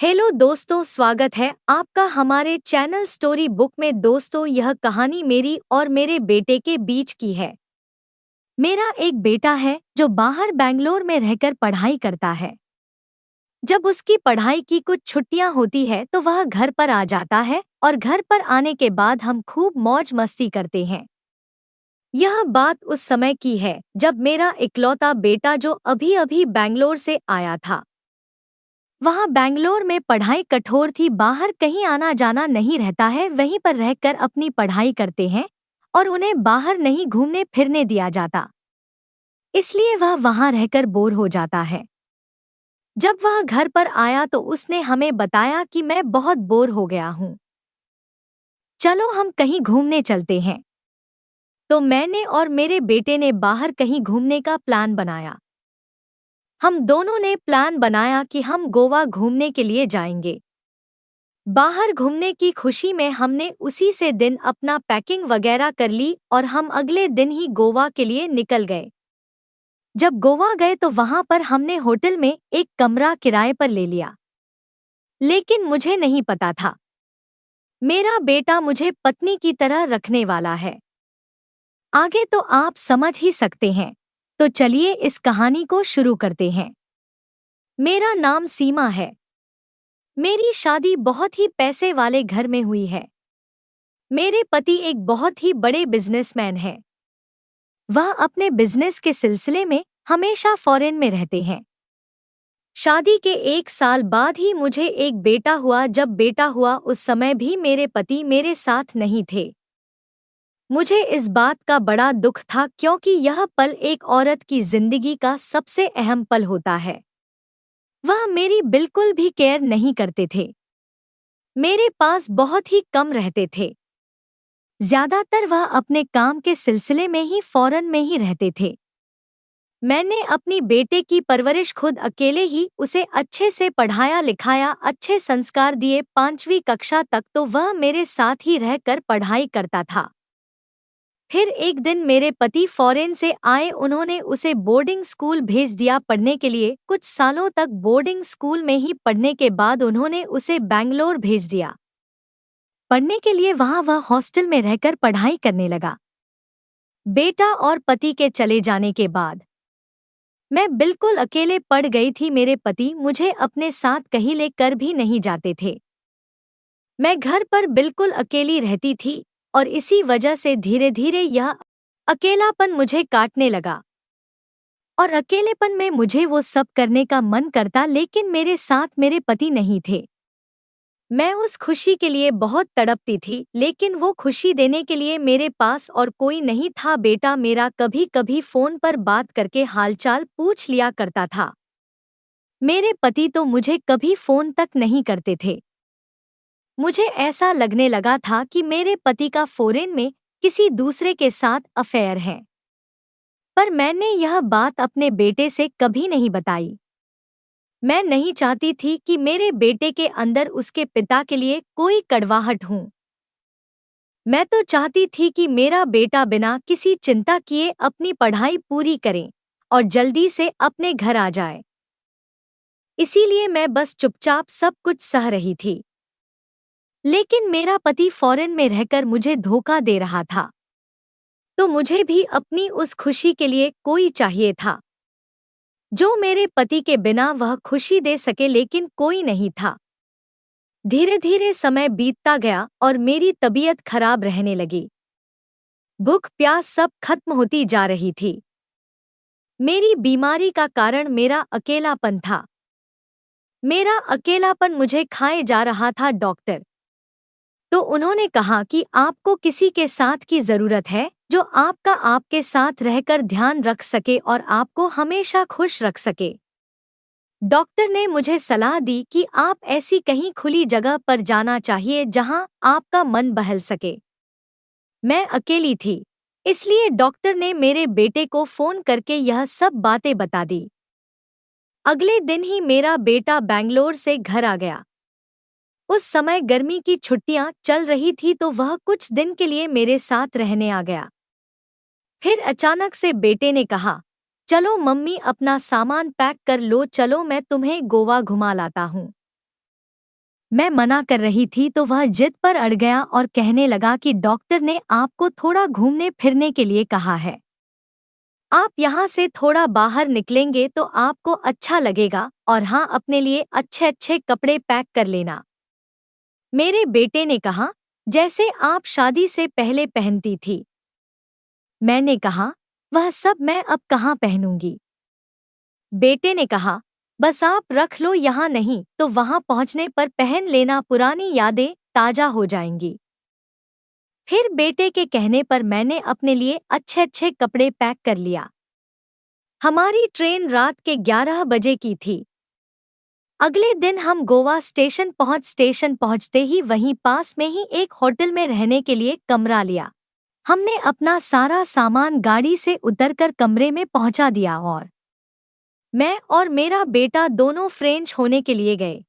Hello दोस्तों, स्वागत है आपका हमारे चैनल स्टोरी बुक में। दोस्तों, यह कहानी मेरी और मेरे बेटे के बीच की है। मेरा एक बेटा है जो बाहर बैंगलोर में रहकर पढ़ाई करता है। जब उसकी पढ़ाई की कुछ छुट्टियां होती है तो वह घर पर आ जाता है और घर पर आने के बाद हम खूब मौज मस्ती करते हैं। यह बात उस समय की है जब मेरा इकलौता बेटा जो अभी अभी बैंगलोर से आया था। वहाँ बैंगलोर में पढ़ाई कठोर थी, बाहर कहीं आना जाना नहीं रहता है, वहीं पर रहकर अपनी पढ़ाई करते हैं और उन्हें बाहर नहीं घूमने फिरने दिया जाता, इसलिए वह वहाँ रहकर बोर हो जाता है। जब वह घर पर आया तो उसने हमें बताया कि मैं बहुत बोर हो गया हूँ, चलो हम कहीं घूमने चलते हैं। तो मैंने और मेरे बेटे ने बाहर कहीं घूमने का प्लान बनाया। हम दोनों ने प्लान बनाया कि हम गोवा घूमने के लिए जाएंगे। बाहर घूमने की खुशी में हमने उसी से दिन अपना पैकिंग वगैरह कर ली और हम अगले दिन ही गोवा के लिए निकल गए। जब गोवा गए तो वहां पर हमने होटल में एक कमरा किराए पर ले लिया, लेकिन मुझे नहीं पता था मेरा बेटा मुझे पत्नी की तरह रखने वाला है। आगे तो आप समझ ही सकते हैं, तो चलिए इस कहानी को शुरू करते हैं। मेरा नाम सीमा है। मेरी शादी बहुत ही पैसे वाले घर में हुई है। मेरे पति एक बहुत ही बड़े बिजनेसमैन हैं। वह अपने बिजनेस के सिलसिले में हमेशा फॉरेन में रहते हैं। शादी के 1 साल बाद ही मुझे एक बेटा हुआ। जब बेटा हुआ उस समय भी मेरे पति मेरे साथ नहीं थे। मुझे इस बात का बड़ा दुख था, क्योंकि यह पल एक औरत की जिंदगी का सबसे अहम पल होता है। वह मेरी बिल्कुल भी केयर नहीं करते थे, मेरे पास बहुत ही कम रहते थे। ज्यादातर वह अपने काम के सिलसिले में ही फॉरेन में ही रहते थे। मैंने अपनी बेटे की परवरिश खुद अकेले ही उसे अच्छे से पढ़ाया लिखाया, अच्छे संस्कार दिए। 5वीं कक्षा तक तो वह मेरे साथ ही रहकर पढ़ाई करता था। फिर एक दिन मेरे पति फॉरेन से आए, उन्होंने उसे बोर्डिंग स्कूल भेज दिया पढ़ने के लिए। कुछ सालों तक बोर्डिंग स्कूल में ही पढ़ने के बाद उन्होंने उसे बैंगलोर भेज दिया पढ़ने के लिए। वहाँ वह हॉस्टल में रहकर पढ़ाई करने लगा। बेटा और पति के चले जाने के बाद मैं बिल्कुल अकेले पड़ गई थी। मेरे पति मुझे अपने साथ कहीं लेकर भी नहीं जाते थे। मैं घर पर बिल्कुल अकेली रहती थी और इसी वजह से धीरे धीरे यह अकेलापन मुझे काटने लगा। और अकेलेपन में मुझे वो सब करने का मन करता, लेकिन मेरे साथ मेरे पति नहीं थे। मैं उस खुशी के लिए बहुत तड़पती थी, लेकिन वो खुशी देने के लिए मेरे पास और कोई नहीं था। बेटा मेरा कभी कभी फोन पर बात करके हालचाल पूछ लिया करता था। मेरे पति तो मुझे कभी फोन तक नहीं करते थे। मुझे ऐसा लगने लगा था कि मेरे पति का फॉरेन में किसी दूसरे के साथ अफेयर है। पर मैंने यह बात अपने बेटे से कभी नहीं बताई। मैं नहीं चाहती थी कि मेरे बेटे के अंदर उसके पिता के लिए कोई कड़वाहट हो। मैं तो चाहती थी कि मेरा बेटा बिना किसी चिंता किए अपनी पढ़ाई पूरी करे और जल्दी से अपने घर आ जाए। इसीलिए मैं बस चुपचाप सब कुछ सह रही थी। लेकिन मेरा पति फॉरेन में रहकर मुझे धोखा दे रहा था, तो मुझे भी अपनी उस खुशी के लिए कोई चाहिए था जो मेरे पति के बिना वह खुशी दे सके, लेकिन कोई नहीं था। धीरे धीरे समय बीतता गया और मेरी तबीयत खराब रहने लगी। भूख प्यास सब खत्म होती जा रही थी। मेरी बीमारी का कारण मेरा अकेलापन था। मेरा अकेलापन मुझे खाए जा रहा था। डॉक्टर तो उन्होंने कहा कि आपको किसी के साथ की जरूरत है जो आपके साथ रहकर ध्यान रख सके और आपको हमेशा खुश रख सके। डॉक्टर ने मुझे सलाह दी कि आप ऐसी कहीं खुली जगह पर जाना चाहिए जहां आपका मन बहल सके। मैं अकेली थी, इसलिए डॉक्टर ने मेरे बेटे को फोन करके यह सब बातें बता दी। अगले दिन ही मेरा बेटा बैंगलोर से घर आ गया। उस समय गर्मी की छुट्टियां चल रही थी, तो वह कुछ दिन के लिए मेरे साथ रहने आ गया। फिर अचानक से बेटे ने कहा, चलो मम्मी अपना सामान पैक कर लो, चलो मैं तुम्हें गोवा घुमा लाता हूँ। मैं मना कर रही थी तो वह जिद पर अड़ गया और कहने लगा कि डॉक्टर ने आपको थोड़ा घूमने फिरने के लिए कहा है। आप यहाँ से थोड़ा बाहर निकलेंगे तो आपको अच्छा लगेगा, और हाँ, अपने लिए अच्छे अच्छे कपड़े पैक कर लेना। मेरे बेटे ने कहा, जैसे आप शादी से पहले पहनती थी। मैंने कहा, वह सब मैं अब कहाँ पहनूंगी। बेटे ने कहा, बस आप रख लो, यहाँ नहीं तो वहां पहुंचने पर पहन लेना, पुरानी यादें ताजा हो जाएंगी। फिर बेटे के कहने पर मैंने अपने लिए अच्छे अच्छे कपड़े पैक कर लिया। हमारी ट्रेन रात के 11 बजे की थी। अगले दिन हम गोवा स्टेशन पहुंचते ही वहीं पास में ही एक होटल में रहने के लिए कमरा लिया। हमने अपना सारा सामान गाड़ी से उतरकर कमरे में पहुंचा दिया और मैं और मेरा बेटा दोनों फ्रेंच होने के लिए गए।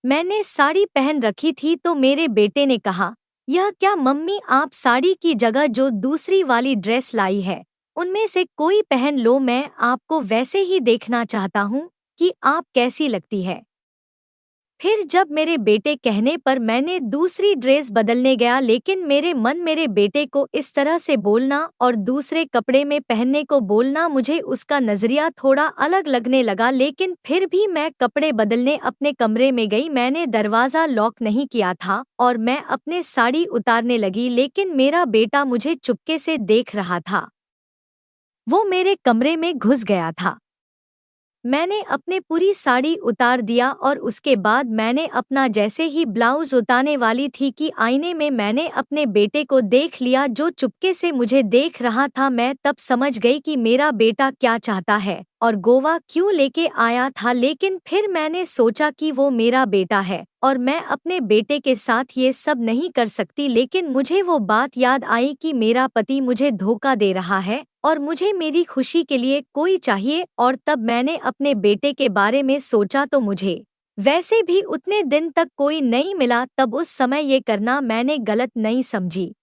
मैंने साड़ी पहन रखी थी तो मेरे बेटे ने कहा, यह क्या मम्मी, आप साड़ी की जगह जो दूसरी वाली ड्रेस लाई है उनमें से कोई पहन लो, मैं आपको वैसे ही देखना चाहता हूँ कि आप कैसी लगती है। फिर जब मेरे बेटे कहने पर मैंने दूसरी ड्रेस बदलने गया, लेकिन मेरे मन मेरे बेटे को इस तरह से बोलना और दूसरे कपड़े में पहनने को बोलना, मुझे उसका नजरिया थोड़ा अलग लगने लगा। लेकिन फिर भी मैं कपड़े बदलने अपने कमरे में गई। मैंने दरवाज़ा लॉक नहीं किया था और मैं अपने साड़ी उतारने लगी, लेकिन मेरा बेटा मुझे चुपके से देख रहा था। वो मेरे कमरे में घुस गया था। मैंने अपने पूरी साड़ी उतार दिया और उसके बाद मैंने अपना जैसे ही ब्लाउज उतारने वाली थी कि आईने में मैंने अपने बेटे को देख लिया जो चुपके से मुझे देख रहा था। मैं तब समझ गई कि मेरा बेटा क्या चाहता है और गोवा क्यों लेके आया था। लेकिन फिर मैंने सोचा कि वो मेरा बेटा है और मैं अपने बेटे के साथ ये सब नहीं कर सकती। लेकिन मुझे वो बात याद आई कि मेरा पति मुझे धोखा दे रहा है और मुझे मेरी खुशी के लिए कोई चाहिए, और तब मैंने अपने बेटे के बारे में सोचा तो मुझे वैसे भी उतने दिन तक कोई नहीं मिला। तब उस समय ये करना मैंने गलत नहीं समझी।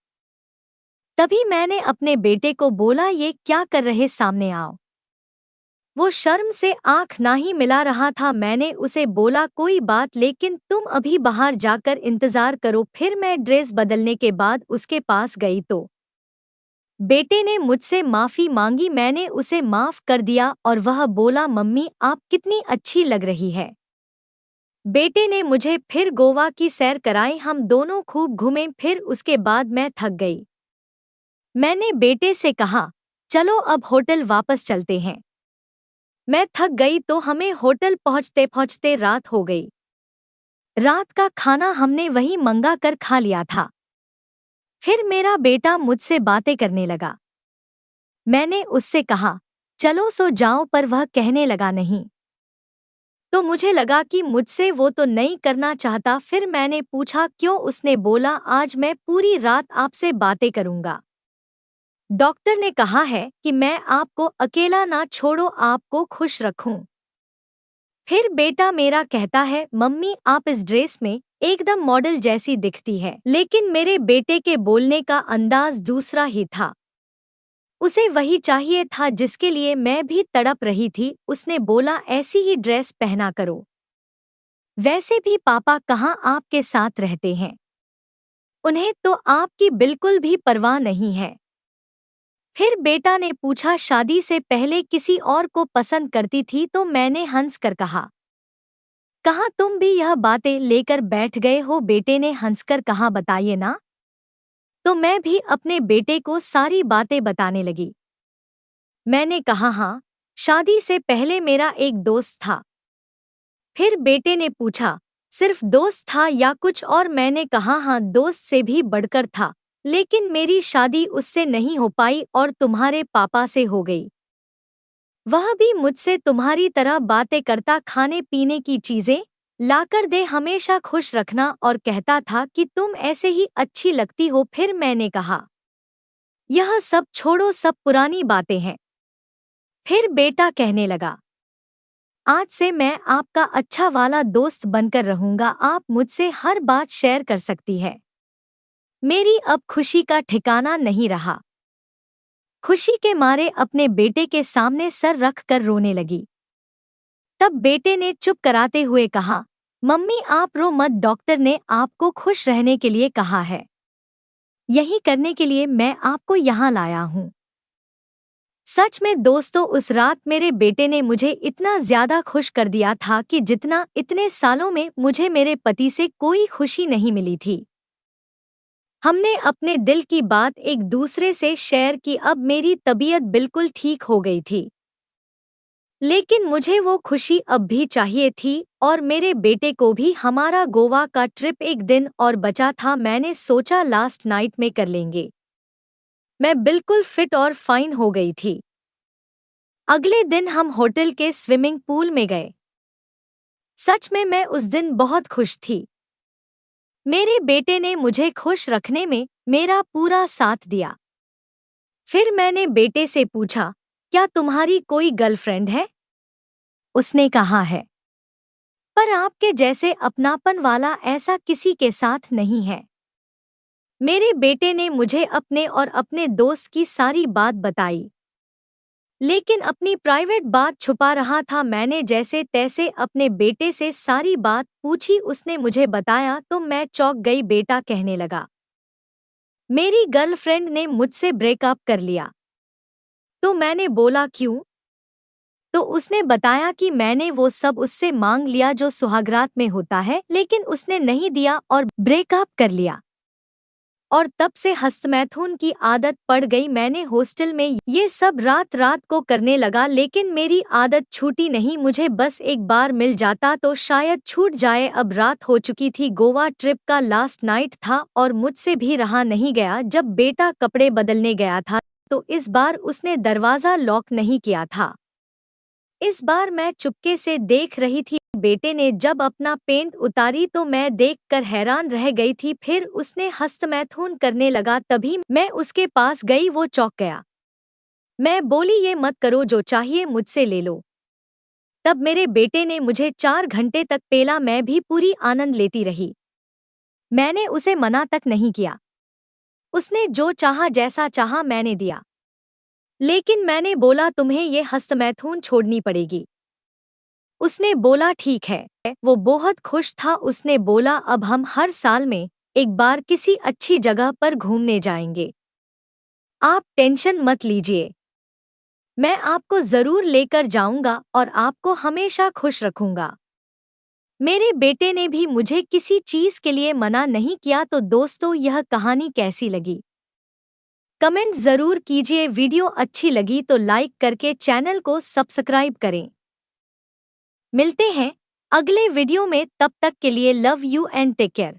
तभी मैंने अपने बेटे को बोला, ये क्या कर रहे, सामने आओ। वो शर्म से आंख ना ही मिला रहा था। मैंने उसे बोला, कोई बात, लेकिन तुम अभी बाहर जाकर इंतजार करो। फिर मैं ड्रेस बदलने के बाद उसके पास गई तो बेटे ने मुझसे माफी मांगी। मैंने उसे माफ कर दिया और वह बोला, मम्मी आप कितनी अच्छी लग रही है। बेटे ने मुझे फिर गोवा की सैर कराई। हम दोनों खूब घूमे। फिर उसके बाद मैं थक गई। मैंने बेटे से कहा, चलो अब होटल वापस चलते हैं। मैं थक गई तो हमें होटल पहुंचते पहुंचते रात हो गई। रात का खाना हमने वहीं मंगा कर खा लिया था। फिर मेरा बेटा मुझसे बातें करने लगा। मैंने उससे कहा, चलो सो जाओ, पर वह कहने लगा नहीं। तो मुझे लगा कि मुझसे वो तो नहीं करना चाहता। फिर मैंने पूछा क्यों। उसने बोला, आज मैं पूरी रात आपसे बातें करूंगा। डॉक्टर ने कहा है कि मैं आपको अकेला ना छोड़ो, आपको खुश रखूं। फिर बेटा मेरा कहता है, मम्मी आप इस ड्रेस में एकदम मॉडल जैसी दिखती है। लेकिन मेरे बेटे के बोलने का अंदाज दूसरा ही था। उसे वही चाहिए था जिसके लिए मैं भी तड़प रही थी। उसने बोला, ऐसी ही ड्रेस पहना करो। वैसे भी पापा कहाँ आपके साथ रहते हैं, उन्हें तो आपकी बिल्कुल भी परवाह नहीं है। फिर बेटा ने पूछा, शादी से पहले किसी और को पसंद करती थी? तो मैंने हंस कर कहा, तुम भी यह बातें लेकर बैठ गए हो? बेटे ने हंसकर कहा, बताइए ना। तो मैं भी अपने बेटे को सारी बातें बताने लगी। मैंने कहा, हाँ, शादी से पहले मेरा एक दोस्त था। फिर बेटे ने पूछा, सिर्फ दोस्त था या कुछ और? मैंने कहा, हाँ, दोस्त से भी बढ़कर था, लेकिन मेरी शादी उससे नहीं हो पाई और तुम्हारे पापा से हो गई। वह भी मुझसे तुम्हारी तरह बातें करता, खाने पीने की चीजें लाकर दे, हमेशा खुश रखना, और कहता था कि तुम ऐसे ही अच्छी लगती हो। फिर मैंने कहा, यह सब छोड़ो, सब पुरानी बातें हैं। फिर बेटा कहने लगा, आज से मैं आपका अच्छा वाला दोस्त बनकर रहूंगा। आप मुझसे हर बात शेयर कर सकती है। मेरी अब खुशी का ठिकाना नहीं रहा। खुशी के मारे अपने बेटे के सामने सर रख कर रोने लगी। तब बेटे ने चुप कराते हुए कहा, मम्मी आप रो मत, डॉक्टर ने आपको खुश रहने के लिए कहा है। यही करने के लिए मैं आपको यहाँ लाया हूँ। सच में दोस्तों, उस रात मेरे बेटे ने मुझे इतना ज्यादा खुश कर दिया था कि जितना इतने सालों में मुझे मेरे पति से कोई खुशी नहीं मिली थी। हमने अपने दिल की बात एक दूसरे से शेयर की। अब मेरी तबीयत बिल्कुल ठीक हो गई थी, लेकिन मुझे वो खुशी अब भी चाहिए थी और मेरे बेटे को भी। हमारा गोवा का ट्रिप एक दिन और बचा था। मैंने सोचा लास्ट नाइट में कर लेंगे। मैं बिल्कुल फिट और फाइन हो गई थी। अगले दिन हम होटल के स्विमिंग पूल में गए। सच में मैं उस दिन बहुत खुश थी। मेरे बेटे ने मुझे खुश रखने में मेरा पूरा साथ दिया। फिर मैंने बेटे से पूछा, क्या तुम्हारी कोई गर्लफ्रेंड है? उसने कहा है, पर आपके जैसे अपनापन वाला ऐसा किसी के साथ नहीं है। मेरे बेटे ने मुझे अपने और अपने दोस्त की सारी बात बताई, लेकिन अपनी प्राइवेट बात छुपा रहा था। मैंने जैसे तैसे अपने बेटे से सारी बात पूछी। उसने मुझे बताया तो मैं चौंक गई। बेटा कहने लगा, मेरी गर्लफ्रेंड ने मुझसे ब्रेकअप कर लिया। तो मैंने बोला क्यों? तो उसने बताया कि मैंने वो सब उससे मांग लिया जो सुहागरात में होता है, लेकिन उसने नहीं दिया और ब्रेकअप कर लिया। और तब से हस्तमैथुन की आदत पड़ गई। मैंने हॉस्टल में ये सब रात रात को करने लगा, लेकिन मेरी आदत छूटी नहीं। मुझे बस एक बार मिल जाता तो शायद छूट जाए। अब रात हो चुकी थी। गोवा ट्रिप का लास्ट नाइट था और मुझसे भी रहा नहीं गया। जब बेटा कपड़े बदलने गया था तो इस बार उसने दरवाज़ा लॉक नहीं किया था। इस बार मैं चुपके से देख रही थी। बेटे ने जब अपना पेंट उतारी तो मैं देखकर हैरान रह गई थी। फिर उसने हस्तमैथुन करने लगा। तभी मैं उसके पास गई। वो चौंक गया। मैं बोली, ये मत करो, जो चाहिए मुझसे ले लो। तब मेरे बेटे ने मुझे 4 घंटे तक पेला। मैं भी पूरी आनंद लेती रही। मैंने उसे मना तक नहीं किया। उसने जो चाहा, जैसा चाहा मैंने दिया। लेकिन मैंने बोला, तुम्हें ये हस्तमैथुन छोड़नी पड़ेगी। उसने बोला ठीक है। वो बहुत खुश था। उसने बोला, अब हम हर साल में एक बार किसी अच्छी जगह पर घूमने जाएंगे। आप टेंशन मत लीजिए, मैं आपको जरूर लेकर जाऊंगा और आपको हमेशा खुश रखूंगा। मेरे बेटे ने भी मुझे किसी चीज के लिए मना नहीं किया। तो दोस्तों, यह कहानी कैसी लगी कमेंट जरूर कीजिए। वीडियो अच्छी लगी तो लाइक करके चैनल को सब्सक्राइब करें। मिलते हैं अगले वीडियो में। तब तक के लिए love you and take care.